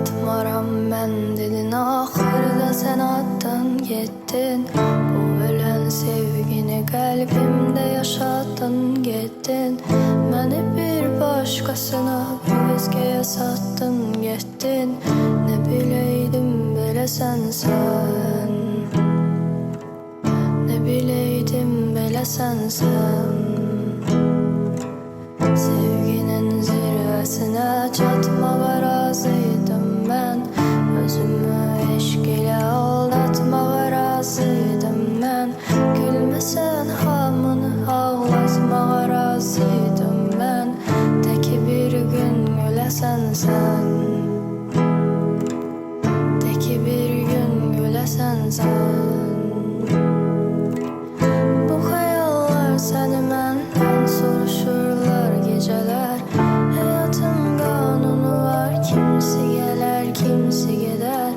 atmaram mən dedin, axırda sən atdın getdin. Bu ölən sevgini qəlbimdə yaşatdın getdin. Məni bir başqasına, bir özgəyə satdın getdin. Nə biləydim belə sənsən, nə biləydim belə sənsən. Sevginin zirvəsinə çatmağa razıydım mən. Özümü eşq ilə aldatmağa razıydım mən. Gülməsən hamını ağlatmağa razıydım mən. Təki bir gün güləsən sən, təki bir gün güləsən sən. Bu xəyallar səni məndən soruşurlar gecələr. Həyatın qanunu var, kimisi gələr, kimisi gedər.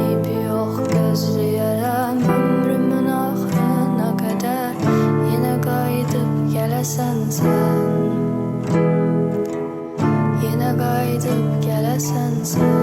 Eybi yox gözləyərəm ömrümün axırına qədər. Yenə qayıdıb gələsən sən, yenə qayıdıb gələsən sən.